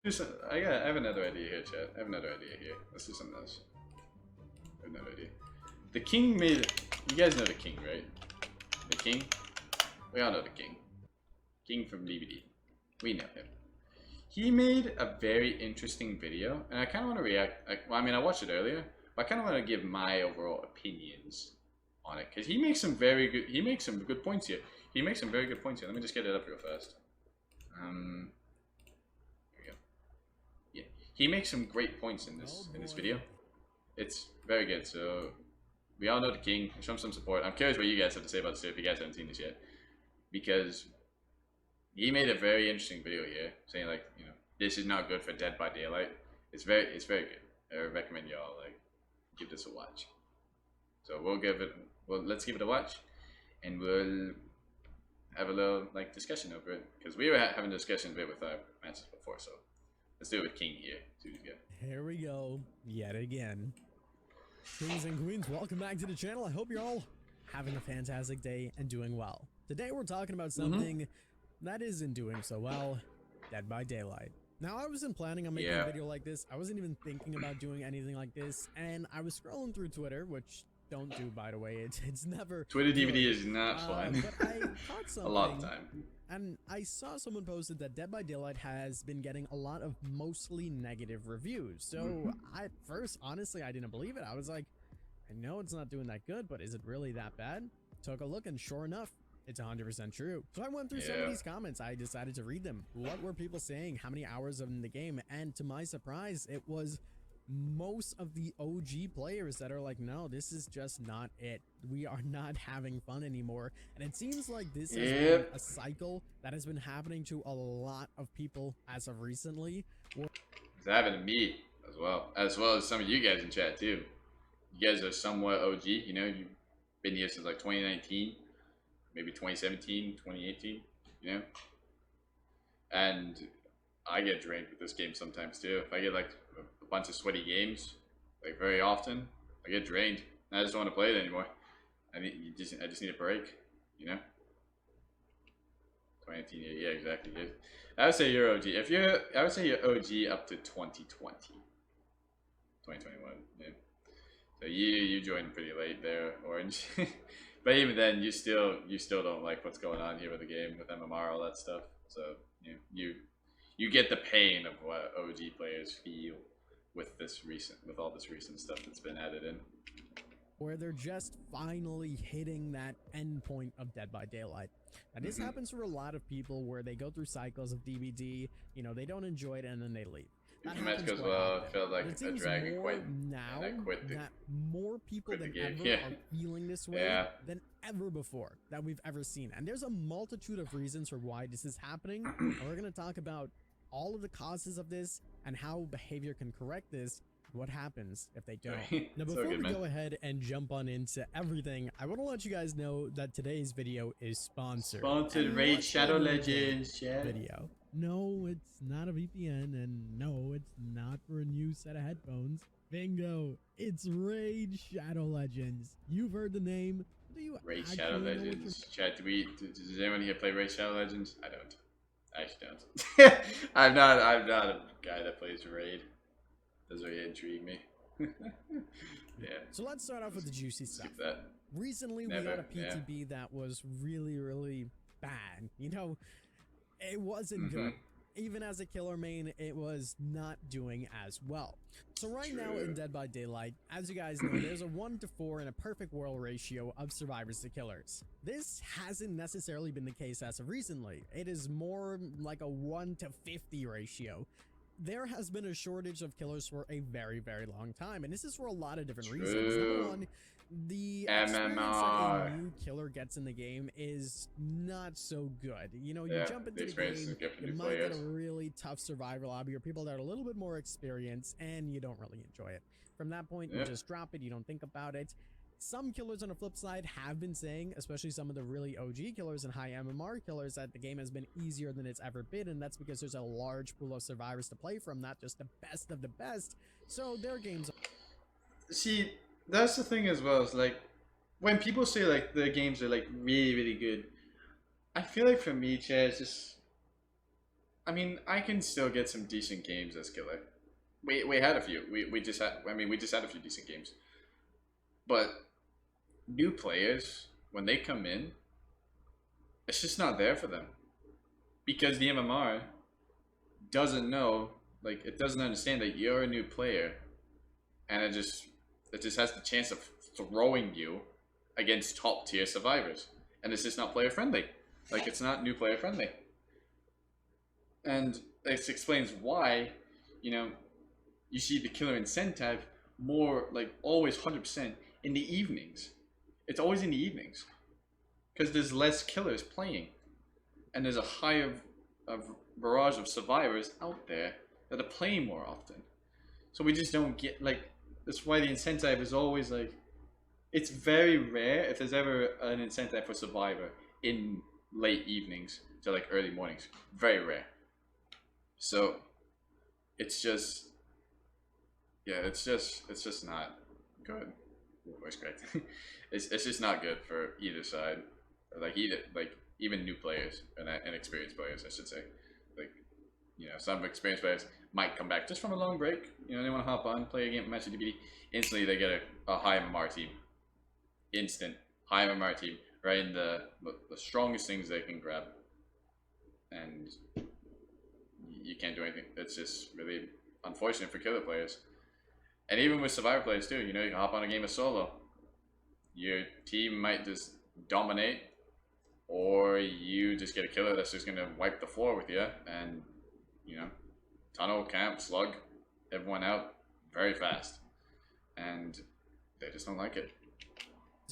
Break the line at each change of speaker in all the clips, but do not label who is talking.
I have another idea here, chat. I have another idea here. Let's do something else. I have another idea. The king made. You guys know the king, right? The king. We all know the king. King from DBD. We know him. He made a very interesting video, and I kind of want to react. Well, I mean, I watched it earlier, but I kind of want to give my overall opinions on it because he makes some very good. He makes some good points here. He makes some very good points here. Let me just get it up real fast. Here we go. Yeah, he makes some great points in this video. It's very good. So we all know the king. Show him some support. I'm curious what you guys have to say about this if you guys haven't seen this yet, because he made a very interesting video here, saying like, you know, this is not good for Dead by Daylight. It's very good. I recommend y'all like give this a watch. So let's give it a watch, and we'll have a little like discussion over it because we were having a discussion a bit with our matches before. So let's do it with King here.
Here we go, yet again. Kings and queens, welcome back to the channel. I hope you're all having a fantastic day and doing well. Today we're talking about something that isn't doing so well, Dead by Daylight. Now, I wasn't planning on making a video like this. I wasn't even thinking about doing anything like this, and I was scrolling through Twitter, which don't do, by the way. It's never
Twitter DBD is not fun.
But I caught something
a lot of time.
And I saw someone posted that Dead by Daylight has been getting a lot of mostly negative reviews. So at first, honestly, I didn't believe it. I was like, I know it's not doing that good, but is it really that bad? Took a look, and sure enough, it's 100% true. So I went through some of these comments. I decided to read them. What were people saying? How many hours in the game? And to my surprise, it was most of the OG players that are like, no, this is just not it. We are not having fun anymore. And it seems like this has been a cycle that has been happening to a lot of people as of recently.
It's happened to me as well as some of you guys in chat too. You guys are somewhat OG, you know, you've been here since like 2019, maybe 2017, 2018, you know? And I get drained with this game sometimes too. If I get like a bunch of sweaty games, like very often, I get drained. I just don't want to play it anymore. I just need a break, you know? 2019, yeah, exactly. I would say you're OG. I would say you're OG up to 2020. 2021, yeah. So you joined pretty late there, Orange. But even then, you still don't like what's going on here with the game, with MMR, all that stuff. So you get the pain of what OG players feel with all this recent stuff that's been added in.
Where they're just finally hitting that end point of Dead by Daylight. And this happens for a lot of people where they go through cycles of DBD, you know, they don't enjoy it and then they leave.
That goes well. It felt like a drag quit.
Now
and I quit
that more people than ever are feeling this way than ever before that we've ever seen. And there's a multitude of reasons for why this is happening. And we're going to talk about all of the causes of this and how behavior can correct this. What happens if they don't? Now, before we go ahead and jump on into everything, I want to let you guys know that today's video is sponsored.
Raid Shadow Legends
video. No, it's not a VPN, and no, it's not for a new set of headphones. Bingo! It's Raid Shadow Legends. You've heard the name. Do you
Raid Shadow Legends? Chat, does anyone here play Raid Shadow Legends? I don't. I actually don't. I'm not a guy that plays Raid. Doesn't really intrigue me. Yeah.
So let's start off with the juicy stuff.
Skip that.
Recently, we got a PTB that was really bad. You know, it wasn't good. Even as a killer main, it was not doing as well. So right now in Dead by Daylight, as you guys know, there's a 1 to 4 in a perfect world ratio of survivors to killers. This hasn't necessarily been the case as of recently. It is more like a 1 to 50 ratio. There has been a shortage of killers for a very long time, and this is for a lot of different reasons. Number one, the experience that a new killer gets in the game is not so good. You know, you jump into the game, you might get a really tough survival lobby or people that are a little bit more experienced, and you don't really enjoy it. From that point, you just drop it, you don't think about it. Some killers on the flip side have been saying, especially some of the really OG killers and high MMR killers, that the game has been easier than it's ever been, and that's because there's a large pool of survivors to play from, not just the best of the best. So their games.
See, that's the thing as well. Is like when people say like their games are like really good, I feel like for me, Chad, it's just I mean, I can still get some decent games as killer. We had a few. We just had. I mean, we just had a few decent games. But new players, when they come in, it's just not there for them because the MMR doesn't know, like, it doesn't understand that you're a new player, and it just has the chance of throwing you against top tier survivors, and it's just not player friendly. Like, it's not new player friendly, and this explains why, you know, you see the killer incentive more, like, always 100% in the evenings. It's always in the evenings because there's less killers playing, and there's a higher barrage of survivors out there that are playing more often. So we just don't get, like, that's why the incentive is always like, it's very rare if there's ever an incentive for survivor in late evenings to like early mornings. Very rare. So it's just, yeah, it's just not good. Voice cracked. It's just not good for either side. Like even new players and experienced players, I should say. Like, you know, some experienced players might come back just from a long break. You know, they want to hop on, play a game, match of DBD. Instantly, they get a high MMR team. Instant high MMR team, right in the strongest things they can grab, and you can't do anything. It's just really unfortunate for killer players, and even with survivor players too. You know, you can hop on a game of solo. Your team might just dominate, or you just get a killer that's just gonna wipe the floor with you, and you know, tunnel, camp, slug, everyone out very fast, and they just don't like it.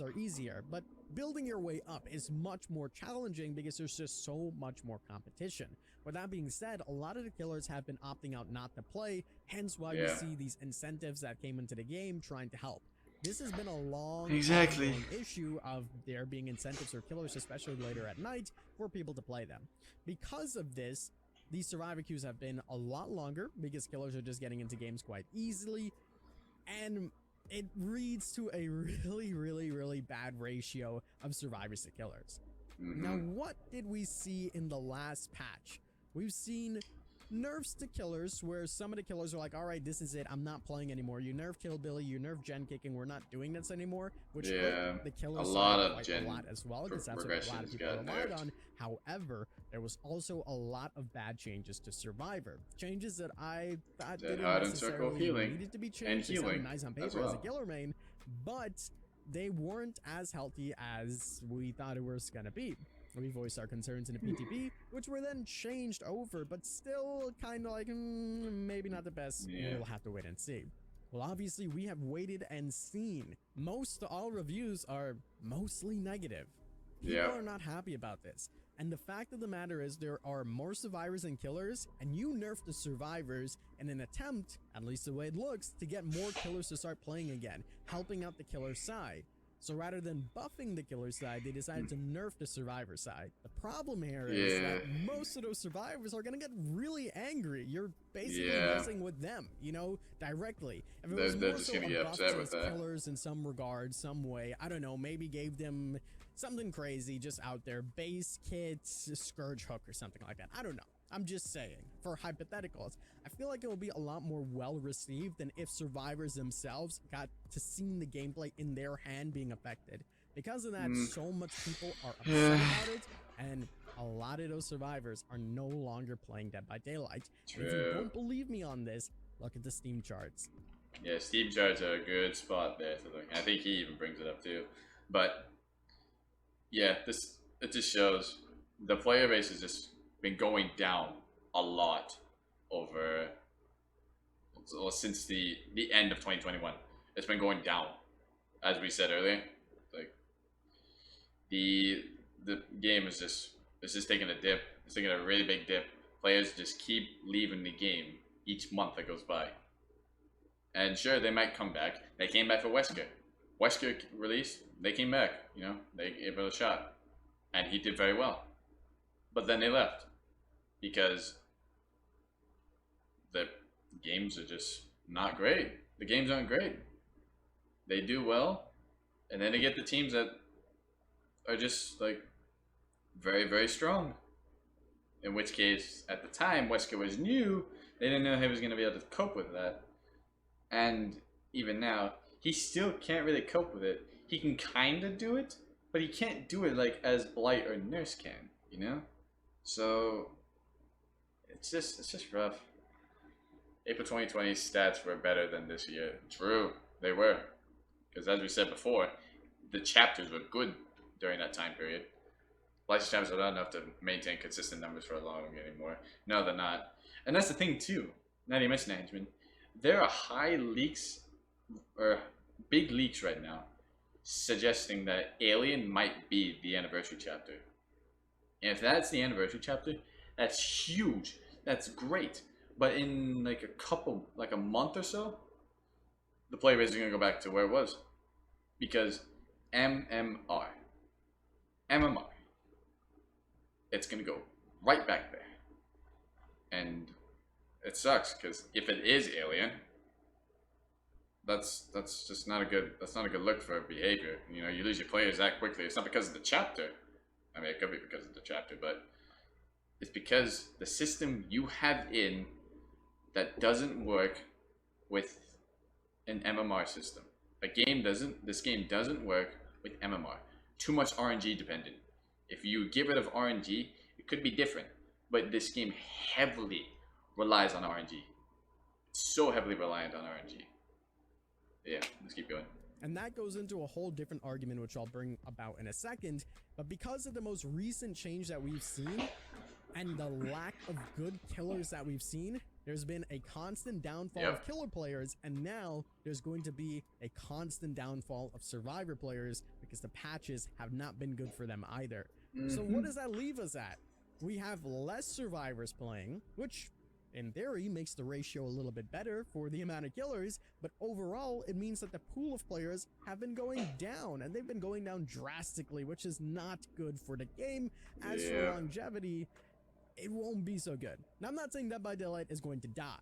Are easier, but building your way up is much more challenging because there's just so much more competition. With that being said, a lot of the killers have been opting out not to play, hence why we see these incentives that came into the game trying to help. This has been a long ongoing issue of there being incentives for killers, especially later at night, for people to play them. Because of this, these survivor queues have been a lot longer because killers are just getting into games quite easily, and it leads to a really bad ratio of survivors to killers. Now, what did we see in the last patch? We've seen nerfs to killers where some of the killers are like, all right, this is it, I'm not playing anymore. You nerf Kill Billy, you nerf gen kicking, we're not doing this anymore, which hurt the killers
a lot
as well, because that's what a lot of people relied on. However, there was also a lot of bad changes to Survivor. Changes that I thought didn't necessarily needed to be changed. They sound nice on paper as a killer main, but they weren't as healthy as we thought it was gonna be. We voiced our concerns in the PTB, which were then changed over, but still kind of like, maybe not the best. We'll have to wait and see. Well, obviously, we have waited and seen. Most all reviews are mostly negative. People are not happy about this. And the fact of the matter is there are more survivors than killers, and you nerf the survivors in an attempt, at least the way it looks, to get more killers to start playing again, helping out the killer side. So rather than buffing the killer side, they decided to nerf the survivor side. The problem here is that most of those survivors are gonna get really angry. You're basically messing with them, you know, directly. If it was more just so a buff to those killers in some regard, some way, I don't know, maybe gave them something crazy just out there, base kits, Scourge Hook or something like that. I don't know. I'm just saying, for hypotheticals, I feel like it will be a lot more well received than if survivors themselves got to see the gameplay in their hand being affected. Because of that, so much people are upset about it, and a lot of those survivors are no longer playing Dead by Daylight. And if you don't believe me on this, look at the Steam charts.
Yeah, Steam charts are a good spot there to look. I think he even brings it up too. But yeah, it just shows the player base has just been going down a lot over since the end of 2021. It's been going down, as we said earlier. Like the game is just taking a dip. It's taking a really big dip. Players just keep leaving the game each month that goes by. And sure, they might come back. They came back for Wesker. Wesker released. They came back. You know, they gave it a shot, and he did very well. But then they left because the games are just not great. The games aren't great. They do well, and then they get the teams that are just like very, very strong. In which case, at the time, Wesker was new. They didn't know he was going to be able to cope with that. And even now, he still can't really cope with it. He can kind of do it, but he can't do it like as Blight or Nurse can, you know? So, it's just rough. April 2020 stats were better than this year. True, they were. Because as we said before, the chapters were good during that time period. License chapters are not enough to maintain consistent numbers for long anymore. No, they're not. And that's the thing too. Now that you mentioned that, Henchman, there are high leaks, or big leaks right now, suggesting that Alien might be the anniversary chapter. And if that's the anniversary chapter, that's huge. That's great. But in like a month or so, the player base is going to go back to where it was. Because MMR, it's going to go right back there. And it sucks, because if it is Alien, that's just not a good look for behavior. You know, you lose your players that quickly. It's not because of the chapter. I mean, it could be because of the chapter, but it's because the system you have in that doesn't work with an MMR system. This game doesn't work with MMR. Too much RNG dependent. If you get rid of RNG, it could be different. But this game heavily relies on RNG. It's so heavily reliant on RNG. Yeah, let's keep going.
And that goes into a whole different argument, which I'll bring about in a second. But because of the most recent change that we've seen, and the lack of good killers that we've seen, there's been a constant downfall of killer players, and now there's going to be a constant downfall of survivor players because the patches have not been good for them either. So what does that leave us at? We have less survivors playing, which in theory makes the ratio a little bit better for the amount of killers, but overall it means that the pool of players have been going down, and they've been going down drastically, which is not good for the game. As for longevity, it won't be so good. Now, I'm not saying Dead by Daylight is going to die.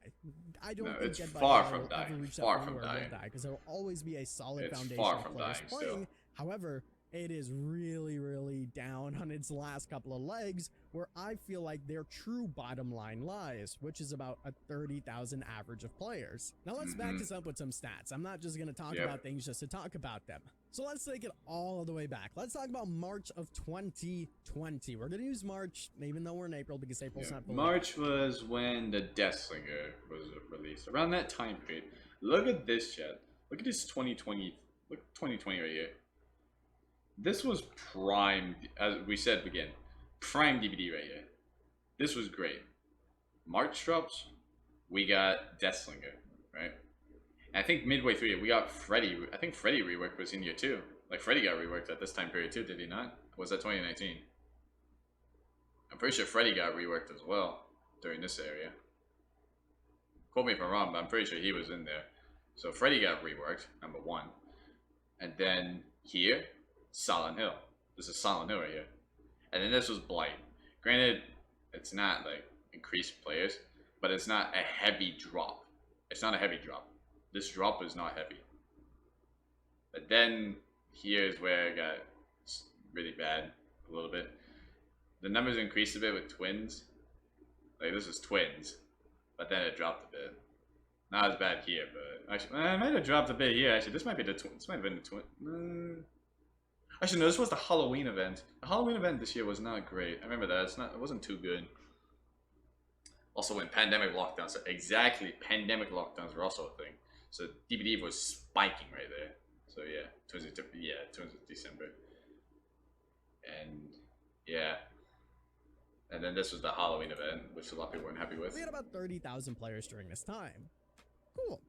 I don't think Dead by Daylight will ever reach that point where it will die, because there will always be a solid foundation of players playing. However, it is really, really down on its last couple of legs, where I feel like their true bottom line lies, which is about a 30,000 average of players. Now let's back this up with some stats. I'm not just going to talk about things just to talk about them. So let's take it all the way back. Let's talk about March of 2020. We're going to use March, even though we're in April, because April's not fully
March was when the Deathslinger was released. Around that time period. Look at this, chat. Look at this 2020. Look, 2020 right here. This was prime, as we said again, prime DBD right here. This was great. March drops, we got Deathslinger, right? And I think midway through it, we got Freddy. I think Freddy rework was in here too. Like, Freddy got reworked at this time period too, did he not? Or was that 2019? I'm pretty sure Freddy got reworked as well during this area. Quote me if I'm wrong, but I'm pretty sure he was in there. So Freddy got reworked, number one. And then here, Silent Hill. This is Silent Hill right here. And then this was Blight. Granted, it's not like increased players, but it's not a heavy drop. It's not a heavy drop. This drop is not heavy. But then here's where it got really bad a little bit. The numbers increased a bit with twins. Like, this is twins. But then it dropped a bit. Not as bad here, but actually, it might have dropped a bit here. Actually, this might be the this might have been the twin. Actually, no, this was the Halloween event. The Halloween event this year was not great. I remember that. It wasn't too good. Also, when pandemic lockdowns, so exactly, pandemic lockdowns were also a thing. So DBD was spiking right there. So yeah, towards December. And yeah. And then this was the Halloween event, which a lot of people weren't happy with.
We had about 30,000 players during this time. Cool.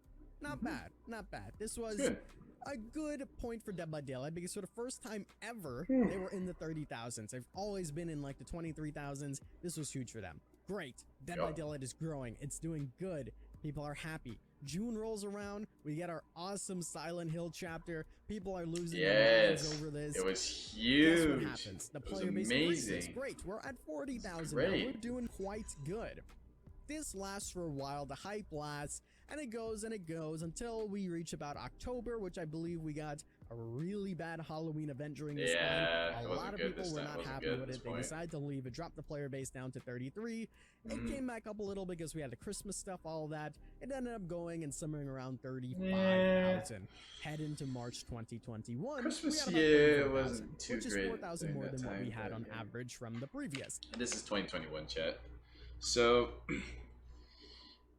Not bad. Not bad. This was a good point for Dead by Daylight, because for the first time ever, they were in the 30,000s. They've always been in like the 23,000s. This was huge for them. Great. Dead by Daylight is growing. It's doing good. People are happy. June rolls around. We get our awesome Silent Hill chapter. People are losing their minds over this.
It was huge.
Guess what happens? The player base increases. Great. We're at 40,000 now. We're doing quite good. This lasts for a while. The hype lasts. And it goes until we reach about October, which I believe we got a really bad Halloween event during this
Yeah,
time.
it
A
wasn't
lot of
good
people
this
were
time.
not
Wasn't
happy
good at
with
this
it. They
point.
decided to leave it, drop the player base down to 33. It came back up a little because we had the Christmas stuff, all that. It ended up going and simmering around 35,000. Head into March 2021, we
Christmas
had about
year
34,000,
wasn't too
which is
great
4,000
during
more
that
than what we
time,
had
but
on
yeah.
average from the previous.
And this is 2021, chat. So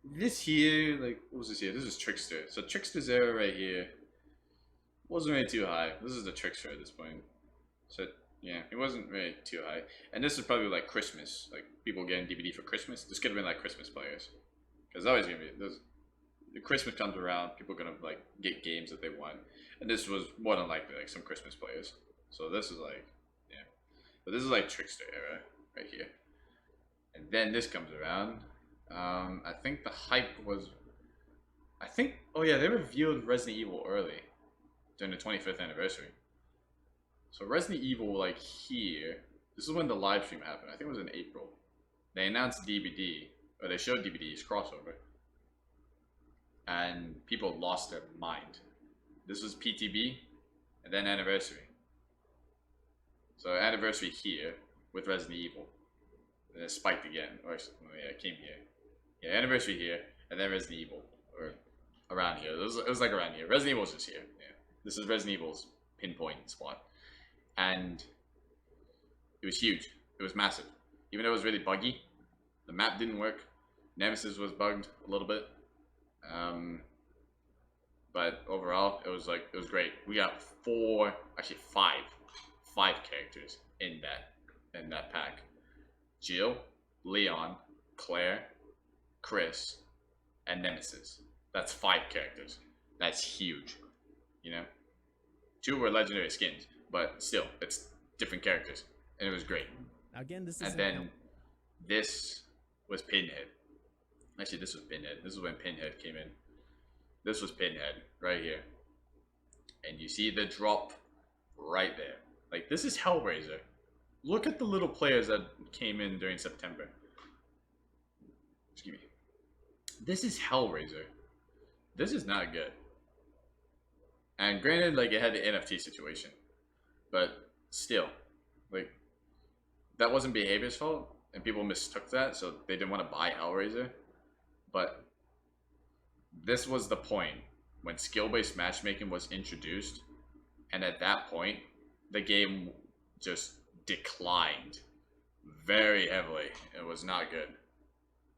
this year, like, what was this year? This is Trickster. So Trickster's era right here wasn't really too high. This is the Trickster at this point. So yeah, it wasn't really too high. And this is probably like Christmas, like people getting DBD for Christmas. This could have been like Christmas players, because always gonna be this. The Christmas comes around, people are gonna like get games that they want, and this was more than likely like some Christmas players. So this is like, yeah, but this is like Trickster era right here. And then this comes around. I think the hype was, oh yeah, they revealed Resident Evil early during the 25th anniversary. So Resident Evil, like here, this is when the live stream happened. I think it was in April. They announced DBD, or they showed DBD's crossover, and people lost their mind. This was PTB, and then anniversary. So anniversary here with Resident Evil, and it spiked again, or yeah, it came here. Yeah, anniversary here, and then Resident Evil, or around here. It was like around here. Resident Evil's just here. Yeah, this is Resident Evil's pinpoint spot. And it was huge. It was massive. Even though it was really buggy, the map didn't work. Nemesis was bugged a little bit. But overall, it was great. We got five characters in that pack. Jill, Leon, Claire, Chris, and Nemesis. That's 5 characters. That's huge. You know? 2 were legendary skins. But still, it's different characters, and it was great.
Again, this is.
And then this was Pinhead. Actually, this was Pinhead. This is when Pinhead came in. This was Pinhead right here, and you see the drop right there. Like, this is Hellraiser. Look at the little players that came in during September. Excuse me. This is Hellraiser. This is not good. And granted, like, it had the NFT situation. But still, like, that wasn't Behavior's fault, and people mistook that, so they didn't want to buy Hellraiser. But this was the point when skill-based matchmaking was introduced, and at that point, the game just declined very heavily. It was not good.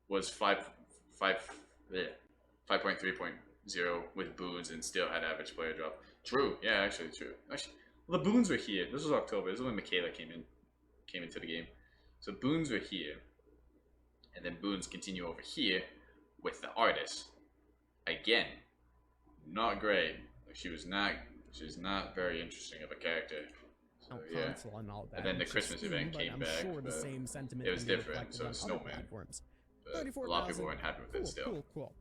Was 5.3.0 with boons and still had average player drop. True, yeah, actually true. Actually. Well, the boons were here. This was October. This is when Michaela came into the game. So boons were here, and then boons continue over here with the artist. Again, not great. She's not very interesting of a character. So, yeah.
Console and all that.
And then the Christmas event came back.
Sure the same sentiment
it was different. So Snowman. But a lot of people weren't happy with it still.
Cool.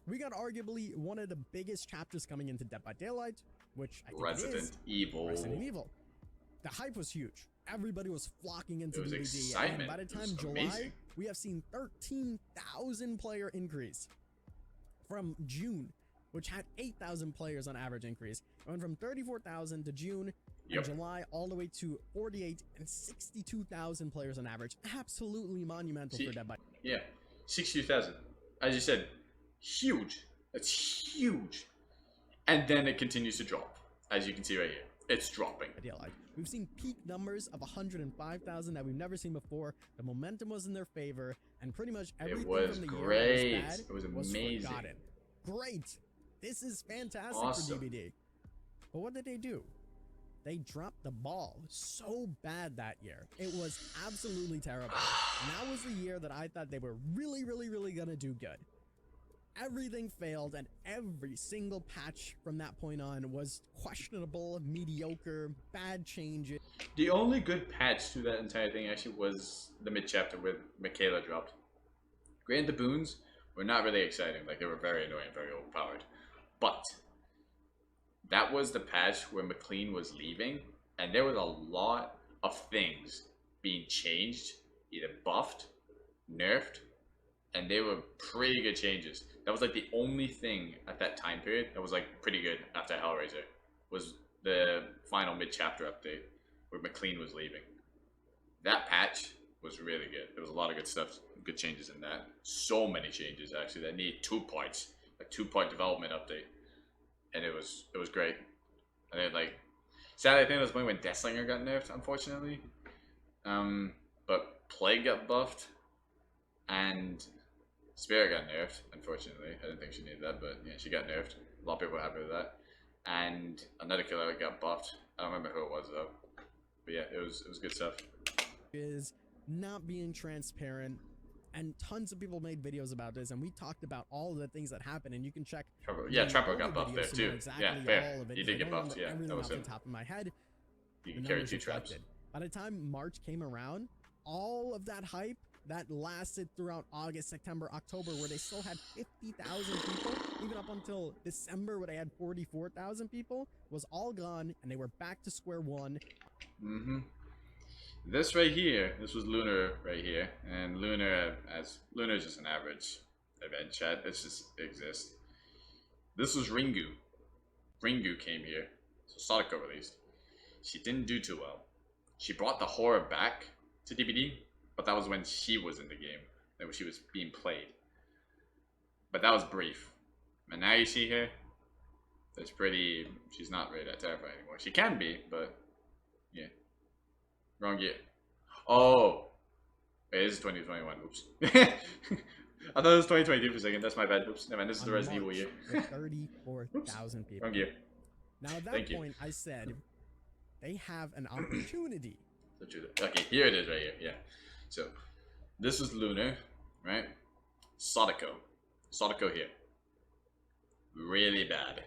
We got arguably one of the biggest chapters coming into Dead by Daylight, which I think
Resident Evil.
The hype was huge. Everybody was flocking into
DBD.
excitement. And by the time July, we have seen 13,000 player increase from June, which had 8,000 players on average increase. It went from 34,000 to June and July all the way to 48 and 62,000 players on average. Absolutely monumental for Dead by.
Yeah, 62,000. As you said, huge. That's huge. And then it continues to drop, as you can see right here. It's dropping.
We've seen peak numbers of 105,000 that we've never seen before. The momentum was in their favor, and pretty much everything from the year that was bad
it was amazing.
Forgotten. Great. This is fantastic
awesome.
for DBD. But what did they do? They dropped the ball so bad that year. It was absolutely terrible. Now was the year that I thought they were really gonna do good. Everything failed, and every single patch from that point on was questionable, mediocre, bad changes.
The only good patch to that entire thing actually was the mid-chapter where Michaela dropped. Granted, the boons were not really exciting. Like, they were very annoying, very overpowered. But that was the patch where McLean was leaving, and there was a lot of things being changed, either buffed, nerfed, and they were pretty good changes. That was like the only thing at that time period that was like pretty good after Hellraiser was the final mid-chapter update where McLean was leaving. That patch was really good. There was a lot of good stuff, good changes in that. So many changes actually that need 2 parts, a 2-part development update, and it was great. And then like, sadly, I think it was when Deathslinger got nerfed, unfortunately. But Plague got buffed, and Spirit got nerfed, unfortunately. I didn't think she needed that, but yeah, she got nerfed. A lot of people were happy with that. And another killer got buffed. I don't remember who it was though. But yeah, it was good stuff.
Is not being transparent, and tons of people made videos about this, and we talked about all of the things that happened, and you can check.
Yeah, Trapper got buffed there too.
Exactly,
yeah, fair.
all of it,
He did get buffed. Yeah,
everything
that was
off
him.
the top of my head.
You can carry 2 traps.
Reflected. By the time March came around, all of that hype that lasted throughout August, September, October, where they still had 50,000 people, even up until December, where they had 44,000 people, was all gone, and they were back to square one.
This right here, this was Lunar right here, and Lunar is just an average event chat. It just exists. This was Ringu. Ringu came here, so Sadako released. She didn't do too well. She brought the horror back to DBD, but that was when she was in the game, when she was being played. But that was brief. And now you see her, it's pretty, she's not really that terrifying anymore. She can be, but yeah. Wrong year. Oh! Wait, this is 2021, oops. I thought it was 2022 for a second, that's my bad, oops. Never mind, this is the Resident Evil year.
34,000 people.
Wrong year.
Now at that point, I said, they have an opportunity.
Okay, here it is right here, yeah. So, this is Lunar, right? Sadako. Sadako here. Really bad.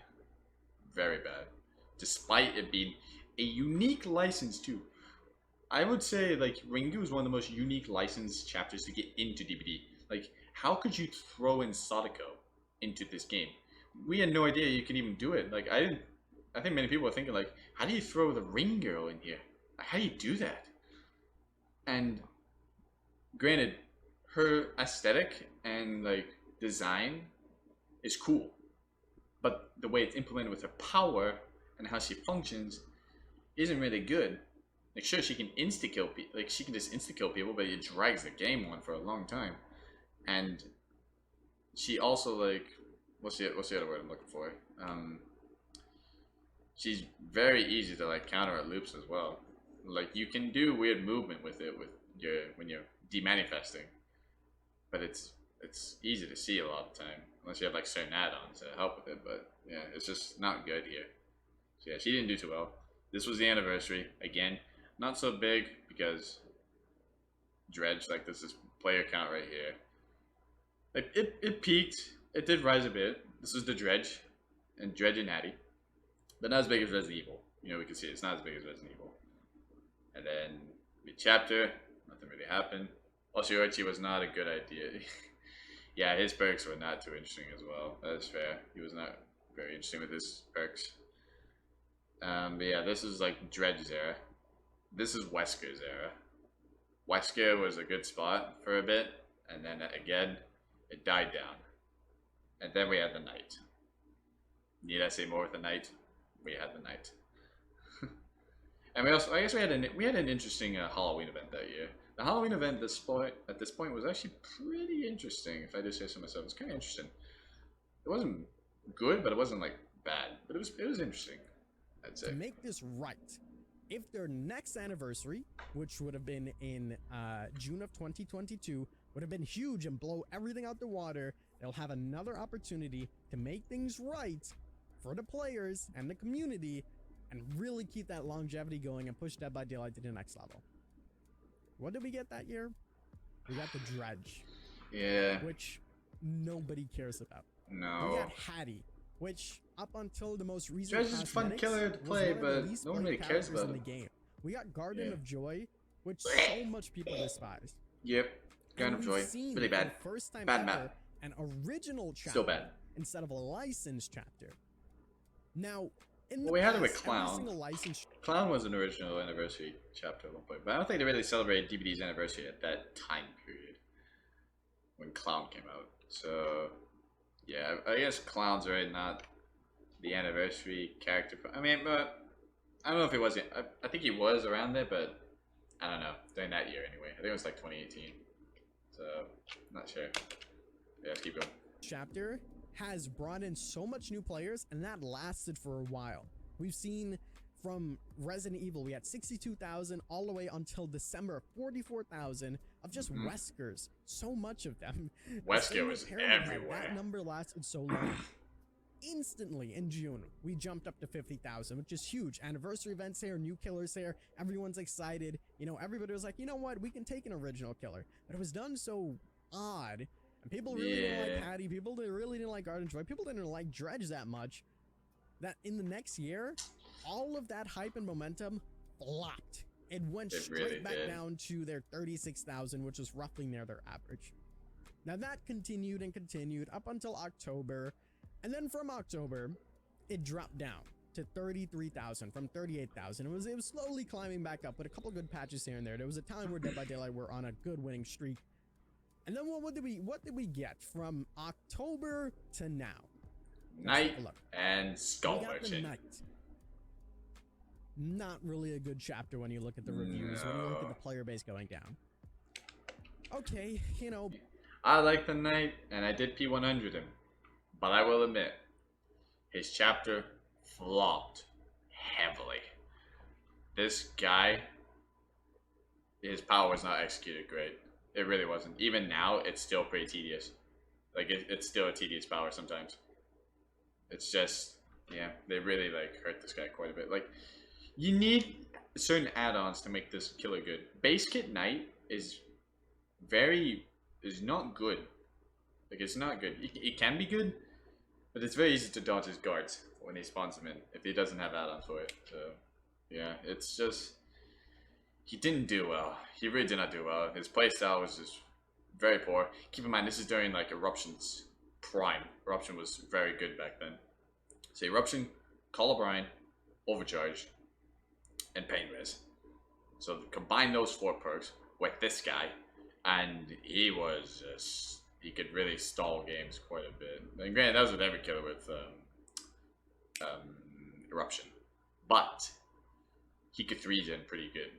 Very bad. Despite it being a unique license too. I would say like Ringu is one of the most unique licensed chapters to get into DBD. Like, how could you throw in Sadako into this game? We had no idea you could even do it. Like, I think many people are thinking like, how do you throw the ring girl in here? Like, how do you do that? And granted, her aesthetic and like design is cool, but the way it's implemented with her power and how she functions isn't really good. Like, sure, she can insta-kill people, like she can just insta-kill people, but it drags the game on for a long time. And she also like, what's the other word I'm looking for? She's very easy to like counter at loops as well. Like, you can do weird movement with it when you're demanifesting, but it's easy to see a lot of the time unless you have like certain add-ons to help with it. But yeah, it's just not good here. So yeah, she didn't do too well. This was the anniversary again, not so big because Dredge, like this is player count right here. Like it peaked, it did rise a bit. This is the Dredge and Natty, but not as big as Resident Evil. You know, we can see it's not as big as Resident Evil. And then mid-chapter, nothing really happened. Oshirochi was not a good idea. Yeah, his perks were not too interesting as well. That is fair. He was not very interesting with his perks. But yeah, this is like Dredge's era. This is Wesker's era. Wesker was a good spot for a bit, and then again, it died down. And then we had the Knight. Need I say more with the Knight? We had the Knight. And we also, I guess we had an interesting Halloween event that year. The Halloween event at this point was actually pretty interesting, if I do say so myself. It was kind of interesting. It wasn't good, but it wasn't like bad. But it was interesting, I'd say.
To make this right, if their next anniversary, which would have been in June of 2022, would have been huge and blow everything out the water, they'll have another opportunity to make things right for the players and the community, and really keep that longevity going and push Dead by Daylight to the next level. What did we get that year? We got the Dredge.
Yeah.
Which nobody cares about.
No.
We got Hattie, which up until the most recent
Dredge is a fun killer to play, but no one really cares about
in the game. We got Garden of Joy, which so much people despise.
Yep. Garden of Joy. Really bad.
First time
bad
ever,
map.
An original chapter
Still bad.
instead of a licensed chapter. Now,
well, we had it with Clown. Clown was an original anniversary chapter at one point, but I don't think they really celebrated DBD's anniversary at that time period when Clown came out. So, yeah, I guess Clown's right, not the anniversary character. I mean, but I don't know if he was. I think he was around there, but I don't know. During that year, anyway. I think it was like 2018. So, not sure. Yeah, let's keep going.
Chapter has brought in so much new players, and that lasted for a while. We've seen from Resident Evil, we had 62,000 all the way until December, 44,000 of just Weskers. So much of them.
Wesker was everywhere.
That number lasted so long. Instantly in June, we jumped up to 50,000, which is huge. Anniversary events here, new killers here, everyone's excited. You know, everybody was like, you know what, we can take an original killer. But it was done so odd, and people really didn't like Hattie, people really didn't like Garden Joy, people didn't like Dredge that much, that in the next year, all of that hype and momentum flopped. It went straight back down to their 36,000, which is roughly near their average. Now that continued and continued up until October. And then from October, it dropped down to 33,000 from 38,000. It was slowly climbing back up with a couple good patches here and there. There was a time where Dead by Daylight were on a good winning streak. And then what did we get from October to now?
Night and Skull Merchant.
Night. Not really a good chapter when you look at the reviews, when you look at the player base going down. Okay, you know.
I like the Night, and I did P100 him. But I will admit, his chapter flopped heavily. This guy, his power was not executed great. It really wasn't. Even now, it's still pretty tedious. Like, it's still a tedious power sometimes. It's just, yeah, they really, like, hurt this guy quite a bit. Like, you need certain add-ons to make this killer good. Base Kit Knight is not good. Like, it's not good. It can be good, but it's very easy to dodge his guards when he spawns them in, if he doesn't have add-ons for it. So, yeah, it's just, he didn't do well. He really did not do well. His playstyle was just very poor. Keep in mind, this is during, like, Eruption's prime. Eruption was very good back then. So, Eruption, Call of Brine, Overcharge, and Pain Res. So, combine those 4 perks with this guy, and he was just, he could really stall games quite a bit. And granted, that was with every killer with Eruption. But he could 3-gen pretty good.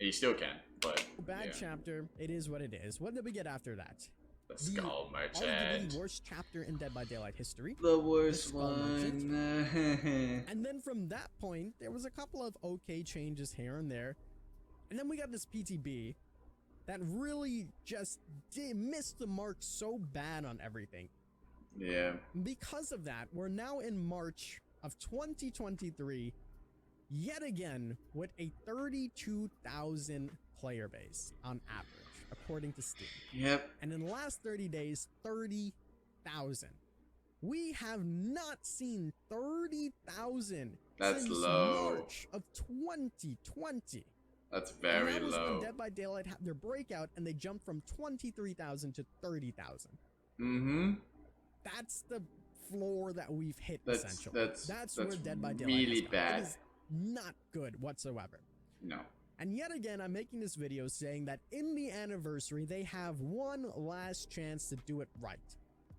And he still can, but
bad chapter, it is what it is. What did we get after that?
The Skull Merchant.
Arguably the worst chapter in Dead by Daylight history.
The worst one.
And then from that point, there was a couple of okay changes here and there. And then we got this PTB that really just missed the mark so bad on everything.
Yeah.
Because of that, we're now in March of 2023, yet again with a 32,000 player base on average, according to Steam.
Yep.
And in the last 30 days, 30,000. We have not seen 30,000 since
low.
March of 2020.
That's very
and that was
low.
when Dead by Daylight had their breakout, and they jumped from 23,000 to 30,000.
Mm-hmm.
That's the floor that we've hit, essentially. That's where Dead by Daylight
really
is.
bad.
It is not good whatsoever.
No.
And yet again, I'm making this video saying that in the anniversary, they have one last chance to do it right.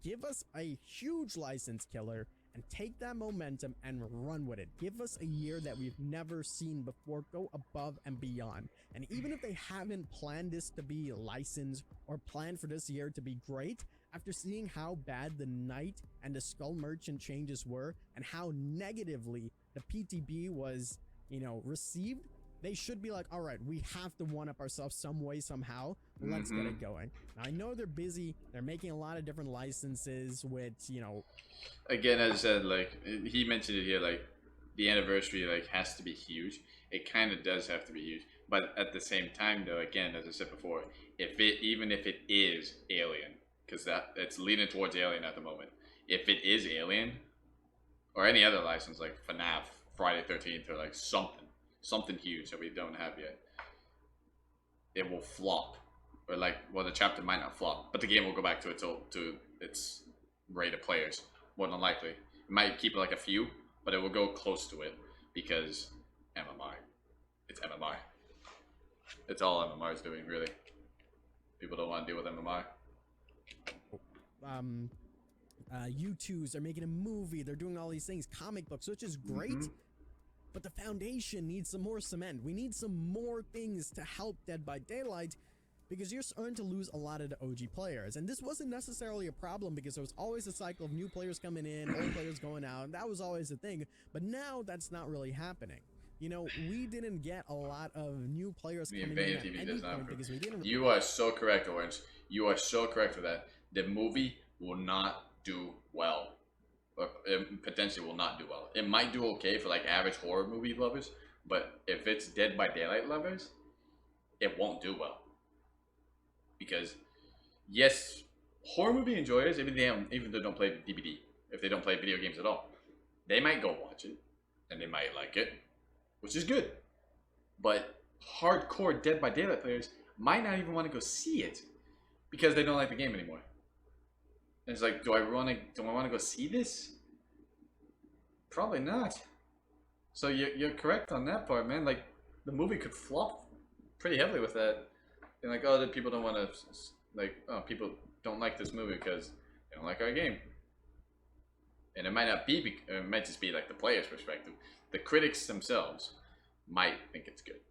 Give us a huge license killer and take that momentum and run with it. Give us a year that we've never seen before. Go above and beyond. And even if they haven't planned this to be licensed or planned for this year to be great, after seeing how bad the Night and the Skull Merchant changes were and how negatively the PTB was, you know, received, they should be like, all right, we have to one-up ourselves some way, somehow. Let's get it going. Now, I know they're busy. They're making a lot of different licenses with, you know...
Again, as I said, like, he mentioned it here, like, the anniversary, like, has to be huge. It kind of does have to be huge. But at the same time, though, again, as I said before, even if it is Alien, because it's leaning towards Alien at the moment. If it is Alien, or any other license, like FNAF, Friday 13th, or, like, something huge that we don't have yet, it will flop. Or like, well, the chapter might not flop, but the game will go back to its rate of players, more than likely. It might keep like a few, but it will go close to it because MMR. It's MMR. It's all MMR is doing, really. People don't want to deal with MMR.
U2s are making a movie. They're doing all these things, comic books, which is great. but the foundation needs some more cement. We need some more things to help Dead by Daylight, because you're starting to lose a lot of the OG players. And this wasn't necessarily a problem because there was always a cycle of new players coming in, old players going out, and that was always a thing. But now that's not really happening. You know, we didn't get a lot of new players coming in at any point because we didn't.
You are so correct, Orange. You are so correct for that. The movie will not do well. Or it potentially will not do well. It might do okay for like average horror movie lovers, but if it's Dead by Daylight lovers, it won't do well. Because, yes, horror movie enjoyers, even if they don't play DBD, if they don't play video games at all, they might go watch it, and they might like it, which is good. But hardcore Dead by Daylight players might not even want to go see it because they don't like the game anymore. And it's like, do I want to go see this? Probably not. So you're correct on that part, man. Like, the movie could flop pretty heavily with that. And like, oh, the people don't want to, like, oh, people don't like this movie because they don't like our game. And it might not be, it might just be like the player's perspective. The critics themselves might think it's good.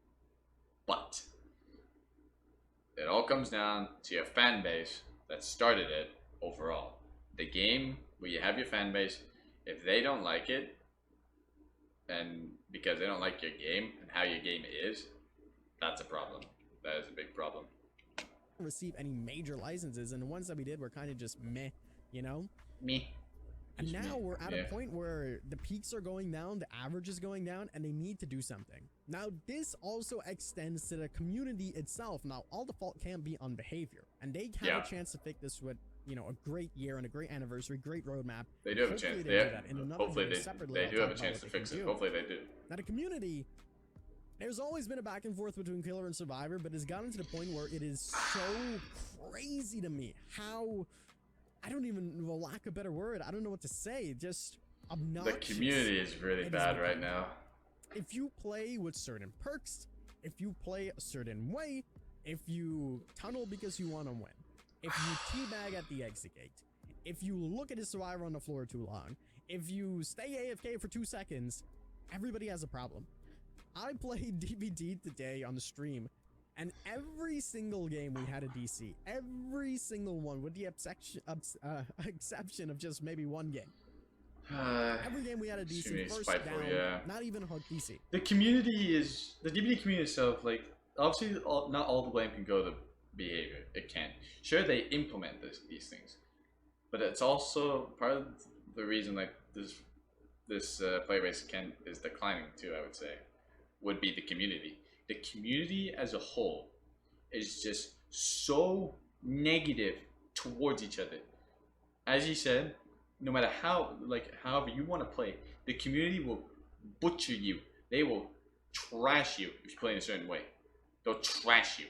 But it all comes down to your fan base that started it overall. The game where you have your fan base, if they don't like it, and because they don't like your game and how your game is, that's a problem. That is a big problem.
Receive any major licenses, and the ones that we did were kind of just meh, you know?
Me.
And now we're at a point where the peaks are going down, the average is going down, and they need to do something. Now, this also extends to the community itself. Now, all the fault can't be on behavior, and they have a chance to fix this with, you know, a great year and a great anniversary, great roadmap.
They do have a chance. Hopefully they do have a chance to fix it. Hopefully they do.
Now, the community, there's always been a back and forth between Killer and Survivor, but it's gotten to the point where it is so crazy to me how, I don't even, well, lack a better word, I don't know what to say, just obnoxious.
The community is really bad right now.
If you play with certain perks, if you play a certain way, if you tunnel because you want to win, if you teabag at the exit gate, if you look at a survivor on the floor too long, if you stay AFK for 2 seconds, everybody has a problem. I played DBD today on the stream, and every single game we had a DC. Every single one, with the exception of just maybe one game. Every game we had a DC, first down, not even a hook DC.
The community is, the DBD community itself, like, obviously not all the blame can go to behavior. It can. Sure, they implement these things. But it's also part of the reason, like, this player base is declining too, I would say, would be the community. The community as a whole is just so negative towards each other. As you said, no matter how, like, however you want to play, the community will butcher you. They will trash you if you play in a certain way. They'll trash you.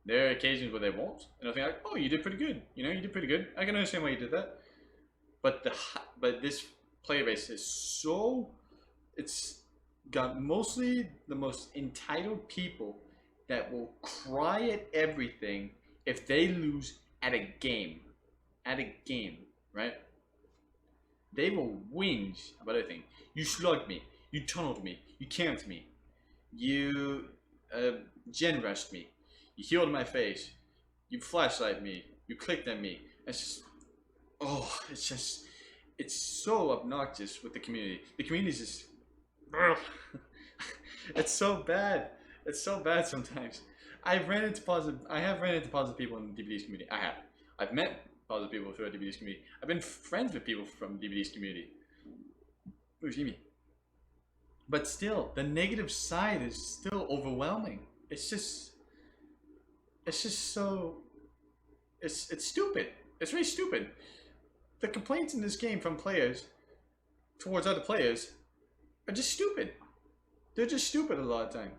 There are occasions where they won't, and they'll think like, "Oh, you did pretty good. You know, you did pretty good. I can understand why you did that." But this player base is so, it's got mostly the most entitled people that will cry at everything if they lose at a game. At a game, right? They will whinge about everything. You slugged me. You tunneled me. You camped me. You gen rushed me. You healed my face. You flashlight me. You clicked at me. It's just, oh, it's so obnoxious with the community. The community is just, it's so bad. It's so bad sometimes. I have ran into positive people in DBD's community. I've met positive people through DBD's community. I've been friends with people from DBD's community. Excuse me. But still, the negative side is still overwhelming. It's just so, it's stupid. It's really stupid. The complaints in this game from players towards other players are just stupid. They're just stupid a lot of time.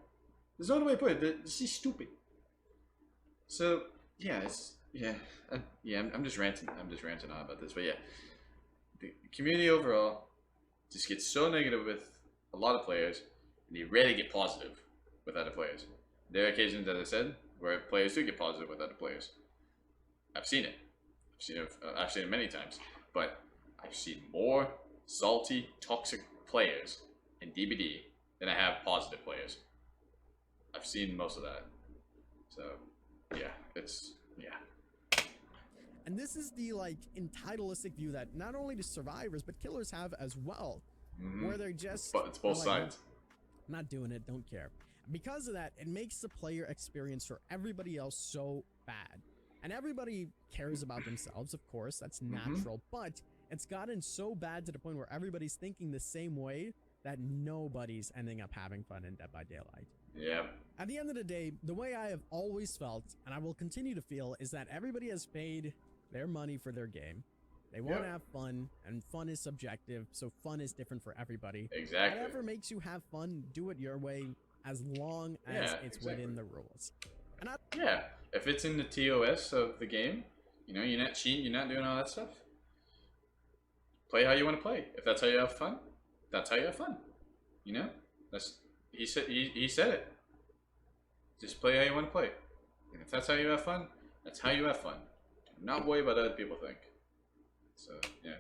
There's no other way to put it. They're just stupid. So yeah, I'm just ranting. I'm just ranting on about this. But yeah, the community overall just gets so negative with a lot of players, and they rarely get positive with other players. There are occasions, as I said, where players do get positive with other players. I've seen it. I've seen it many times. But I've seen more salty, toxic players in DBD then I have positive players. I've seen most of that. So, yeah, it's, yeah.
And this is the, like, entitleistic view that not only the survivors, but killers have as well. Where they're just...
But it's both sides.
Not doing it, don't care. Because of that, it makes the player experience for everybody else so bad. And everybody cares about themselves, of course, that's natural, but it's gotten so bad to the point where everybody's thinking the same way that nobody's ending up having fun in Dead by Daylight.
Yeah.
At the end of the day, the way I have always felt, and I will continue to feel, is that everybody has paid their money for their game. They want to have fun, and fun is subjective, so fun is different for everybody.
Exactly.
Whatever makes you have fun, do it your way, as long as it's within the rules. And
yeah, if it's in the TOS of the game, you know, you're not cheating, you're not doing all that stuff. Play how you want to play. If that's how you have fun, that's how you have fun. You know, that's he said it. Just play how you want to play, and if that's how you have fun, that's how you have fun. Do not worry about what other people think. So yeah.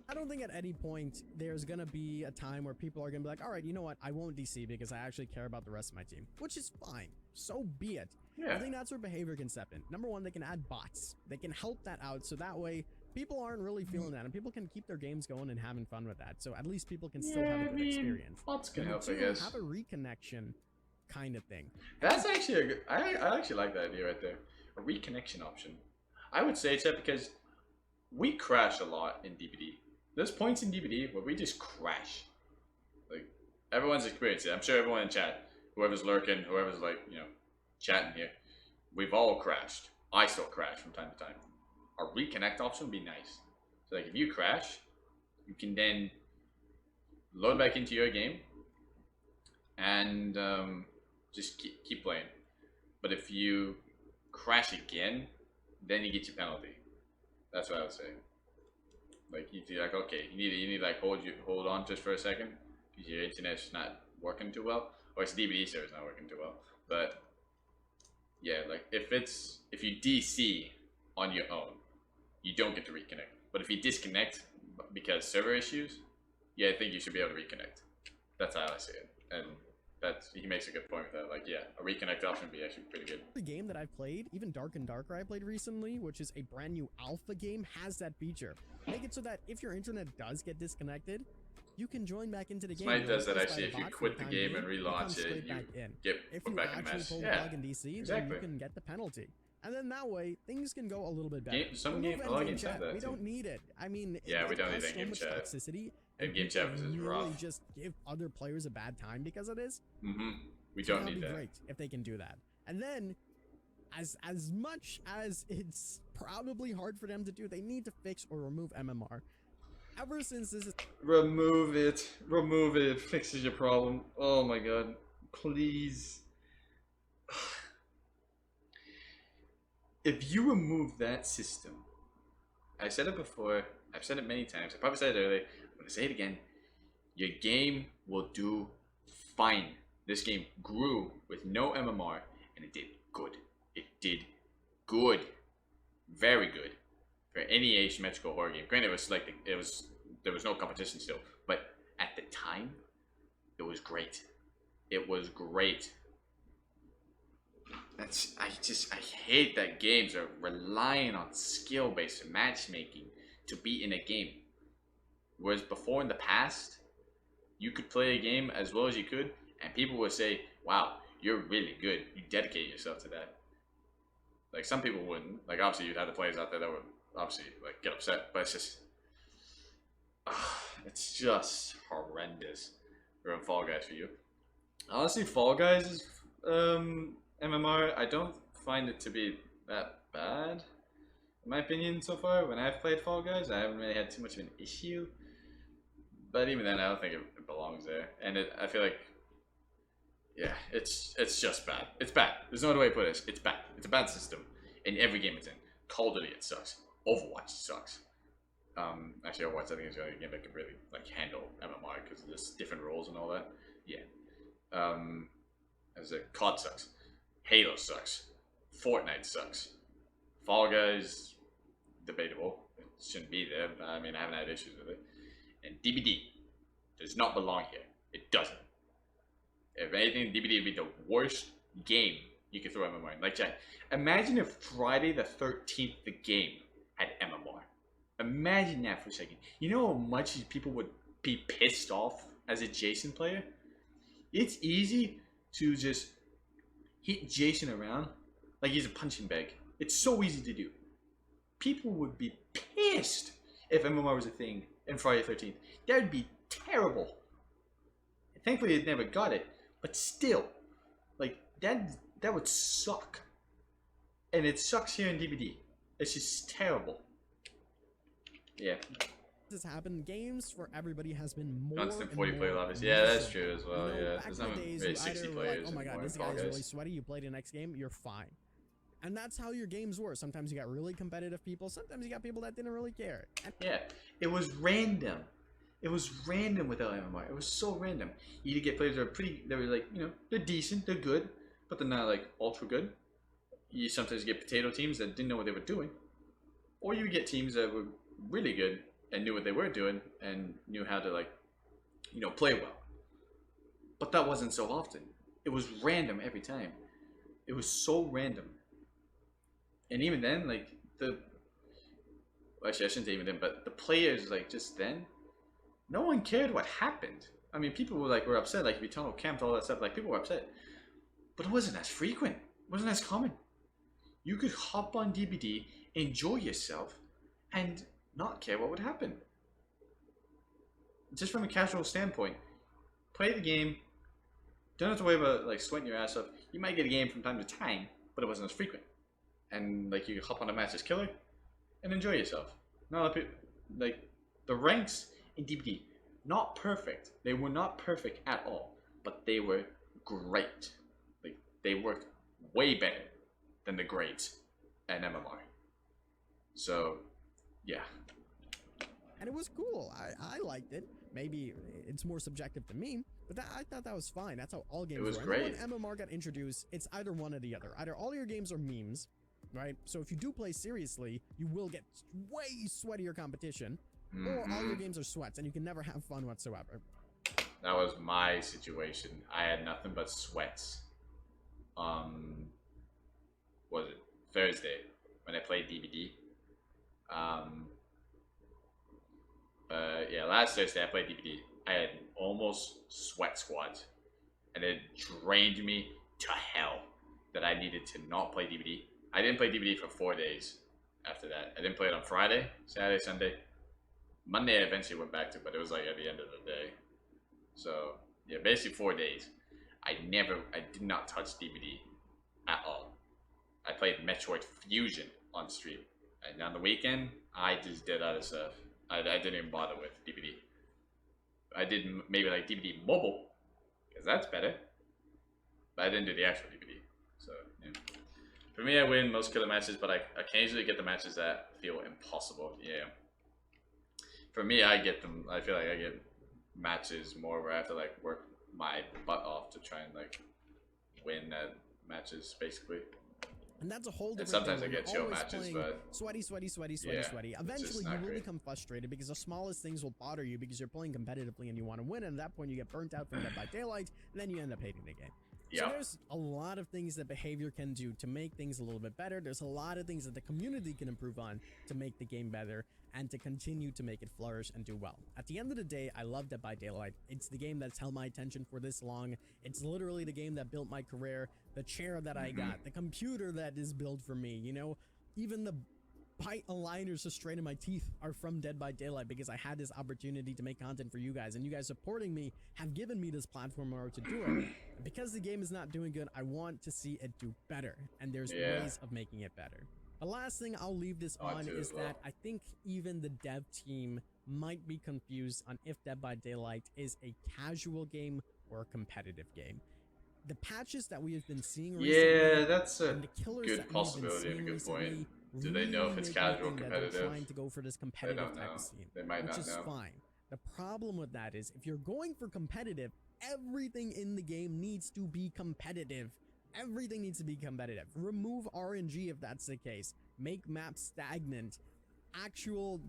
I don't think at any point there's going to be a time where people are going to be like, all right, you know what, I won't DC because I actually care about the rest of my team, which is fine. So be it.
Yeah.
I think that's where behavior can step in. Number one, they can add bots. They can help that out so that way people aren't really feeling that and people can keep their games going and having fun with that. So at least people can still have a good experience.
Bots can help, I guess.
Have a reconnection kind of thing.
That's actually a good, I actually like that idea right there. A reconnection option. I would say it's that because we crash a lot in DBD. There's points in DBD where we just crash. Like, everyone's experienced it. I'm sure everyone in chat, whoever's lurking, whoever's like, you know, chatting here, we've all crashed. I still crash from time to time. A reconnect option would be nice. So like if you crash, you can then load back into your game and just keep playing. But if you crash again, then you get your penalty. That's what I would say. Like you're like, okay, you need to like hold on just for a second because your internet's not working too well, or it's DBD server's not working too well. But yeah, like if you DC on your own, you don't get to reconnect. But if you disconnect because server issues, yeah, I think you should be able to reconnect. That's how I see it, and he makes a good point with that. Like, yeah, a reconnect option would be actually pretty good.
The game that I've played, even Dark and Darker I played recently, which is a brand new alpha game, has that feature. Make it so that if your internet does get disconnected, you can join back into the game.
Smite does that actually. If you quit the game and relaunch it, you get put back in mess.
Pull the plug in DC, then you can get the penalty. And then that way, things can go a little bit better.
Some game games have that.
We don't need it. I mean,
yeah, we don't need in-game chat. In-game chat is
really
rough.
Just give other players a bad time because of this.
We don't need that.
That'd be great if they can do that. And then, as much as it's probably hard for them to do, they need to fix or remove MMR. Ever since this is
remove it, it fixes your problem. Oh my god, please. If you remove that system, I said it before, I've said it many times, I probably said it earlier, I'm gonna say it again, your game will do fine. This game grew with no MMR and it did good. It did good. Very good. For any asymmetrical horror game. Granted, there was no competition still, but at the time, it was great. It was great. I hate that games are relying on skill-based matchmaking to be in a game. Whereas before in the past, you could play a game as well as you could, and people would say, wow, you're really good. You dedicate yourself to that. Like, some people wouldn't. Like, obviously, you'd have the players out there that would obviously like get upset, but it's just horrendous for Fall Guys for you. Honestly, Fall Guys is MMR. I don't find it to be that bad, in my opinion, so far. When I've played Fall Guys, I haven't really had too much of an issue. But even then, I don't think it belongs there. And I feel like, yeah, it's just bad. It's bad. There's no other way to put it. It's bad. It's a bad system in every game it's in. Call of Duty, it sucks. Overwatch sucks. Actually, Overwatch, I think, is the only game that can really like handle MMR because there's different rules and all that. Yeah. As a COD sucks. Halo sucks. Fortnite sucks. Fall Guys, debatable. It shouldn't be there. I mean, I haven't had issues with it. And DBD does not belong here. It doesn't. If anything, DBD would be the worst game you could throw MMR in. Like, Jack, imagine if Friday the 13th, the game, had MMR. Imagine that for a second. You know how much people would be pissed off as a Jason player? It's easy to just hit Jason around like he's a punching bag. It's so easy to do. People would be pissed if MMR was a thing in Friday the 13th. That would be terrible. Thankfully, it never got it, but still, like that would suck. And it sucks here in DBD. It's just terrible. Yeah.
This has happened. Games for everybody has been more
Constant
and
40
more
player lobbies. Yeah, that's
miserable.
true as well.
You know,
Yeah,
back
there's
in
not
the days,
really
you
60
either were
players.
like, oh my god,
anymore
this
in Fall
guy's really
Guys.
sweaty. You play the next game, you're fine. And that's how your games were. Sometimes you got really competitive people. Sometimes you got people that didn't really care. And
Yeah, it was random. It was random without MMR. It was so random. You either get players that are pretty, they were like, you know, they're decent, they're good, but they're not like ultra good. You sometimes get potato teams that didn't know what they were doing. Or you get teams that were really good and knew what they were doing and knew how to, like, you know, play well. But that wasn't so often. It was random every time. It was so random. And even then, like, well, actually I shouldn't say even then, but the players, like, just then, no one cared what happened. I mean, people were upset, like, if you tunnel camped, all that stuff, like, people were upset. But it wasn't as frequent. It wasn't as common. You could hop on DBD, enjoy yourself, and not care what would happen. Just from a casual standpoint, play the game, don't have to worry about, like, sweating your ass off. You might get a game from time to time, but it wasn't as frequent. And, like, you could hop on a match as killer and enjoy yourself. Not like, the ranks in DBD, not perfect. They were not perfect at all, but they were great. Like, they worked way better than the grades and MMR. So, yeah.
And it was cool. I liked it. Maybe it's more subjective to me, but I thought that was fine. That's how all games were.
It was great.
And when MMR got introduced, it's either one or the other. Either all your games are memes, right? So if you do play seriously, you will get way sweatier competition, or all your games are sweats, and you can never have fun whatsoever.
That was my situation. I had nothing but sweats. Was it Thursday when I played DBD? Yeah, last Thursday I played DBD. I had almost sweat squads, and it drained me to hell that I needed to not play DBD. I didn't play DBD for 4 days after that. I didn't play it on Friday, Saturday, Sunday. Monday I eventually went back to, but it was like at the end of the day. So yeah, basically 4 days. I did not touch DBD at all. I played Metroid Fusion on stream, and on the weekend I just did other stuff. I didn't even bother with DBD. I did maybe like DBD mobile, because that's better, but I didn't do the actual DBD. So yeah. For me, I win most killer matches, but I occasionally get the matches that feel impossible. Yeah. For me, I get them. I feel like I get matches more where I have to like work my butt off to try and like win matches, basically.
And that's a whole different
And sometimes
thing.
I get chill matches, but
sweaty.
yeah,
Eventually, you will
great.
become frustrated because the smallest things will bother you because you're playing competitively and you want to win. And at that point, you get burnt out from Dead by Daylight, and then you end up hating the game. So
Yeah.
there's a lot of things that behavior can do to make things a little bit better. There's a lot of things that the community can improve on to make the game better and to continue to make it flourish and do well. At the end of the day, I love Dead by Daylight. It's the game that's held my attention for this long. It's literally the game that built my career, the chair that I got, the computer that is built for me, you know, even the bite aligners to straighten my teeth are from Dead by Daylight because I had this opportunity to make content for you guys, and you guys supporting me have given me this platform in order to do it. And because the game is not doing good, I want to see it do better, and there's ways of making it better. The last thing I'll leave this on is that I think even the dev team might be confused on if Dead by Daylight is a casual game or a competitive game. The patches that we have been seeing recently,
Yeah, that's a
and the killers
good
that we've been
possibility and a
seeing
good
recently
point. Do they know if it's
make me
casual or
think that they're
competitive?
trying to go for this
They
competitive
don't
type
know.
of scene,
They might
which
not
is
know.
fine. The problem with that is if you're going for competitive, everything in the game needs to be competitive. Everything needs to be competitive. Remove RNG if that's the case. Make maps stagnant.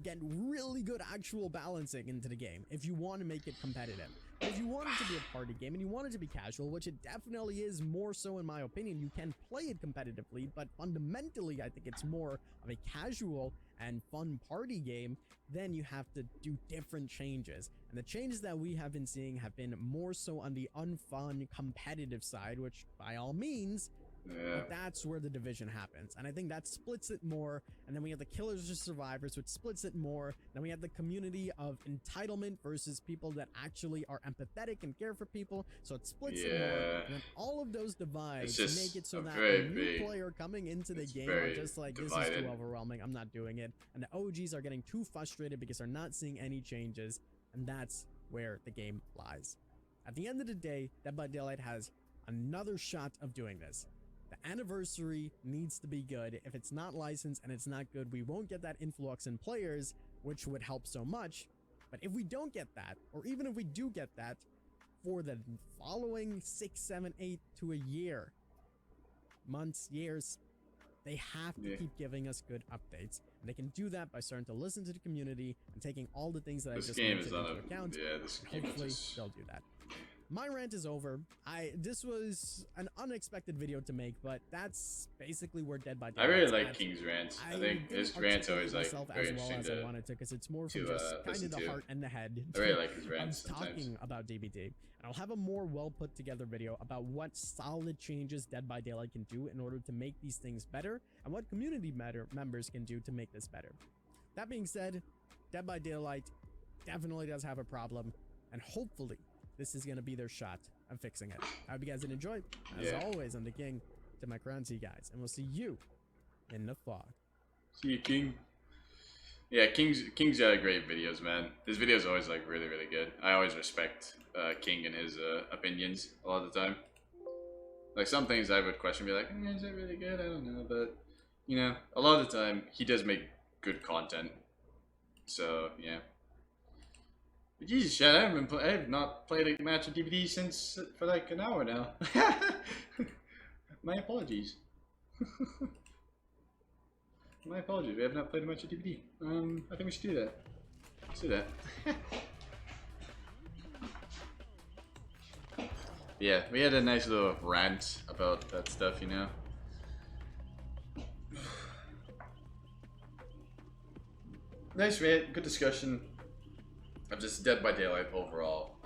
get really good actual balancing into the game if you want to make it competitive. If you want it to be a party game and you want it to be casual, which it definitely is more so in my opinion, you can play it competitively, but fundamentally I think it's more of a casual and fun party game, then you have to do different changes. And the changes that we have been seeing have been more so on the unfun competitive side, which by all means, but that's where the division happens. And I think that splits it more. And then we have the killers versus survivors, which splits it more. Then we have the community of entitlement versus people that actually are empathetic and care for people. So it splits it more. And then all of those divides make it so that a new player coming into the game are just like, this is too overwhelming, I'm not doing it. And the OGs are getting too frustrated because they're not seeing any changes. And that's where the game lies. At the end of the day, Dead by Daylight has another shot of doing this. The anniversary needs to be good. If it's not licensed and it's not good, we won't get that influx in players, which would help so much. But if we don't get that, or even if we do get that, for the following 6, 7, 8 to a year, months, years, they have to keep giving us good updates. And they can do that by starting to listen to the community and taking all the things that I just mentioned into account. Hopefully, they'll do that. My rant is over. This was an unexpected video to make, but that's basically where Dead by Daylight.
I really like King's rants. I think his rants always like very interesting
as I wanted to, because it's more from just kind of the heart and the head.
I really like his rants.
Talking about DBD, and I'll have a more well put together video about what solid changes Dead by Daylight can do in order to make these things better, and what community members can do to make this better. That being said, Dead by Daylight definitely does have a problem, and hopefully this is going to be their shot of fixing it. I hope you guys did enjoy. As always, I'm the King. To my crown to you guys. And we'll see you in the fog.
See you, King. Yeah, King's got great videos, man. His videos are always like really, really good. I always respect King and his opinions a lot of the time. Like some things I would question, be like, is that really good? I don't know. But, you know, a lot of the time he does make good content. So, yeah. But Jesus, shit, I have not played a match of DBD since for like an hour now. My apologies. My apologies. We have not played a match of DBD. I think we should do that. Let's do that. Yeah, we had a nice little rant about that stuff, you know. Nice rant, good discussion. I'm just Dead by Daylight overall.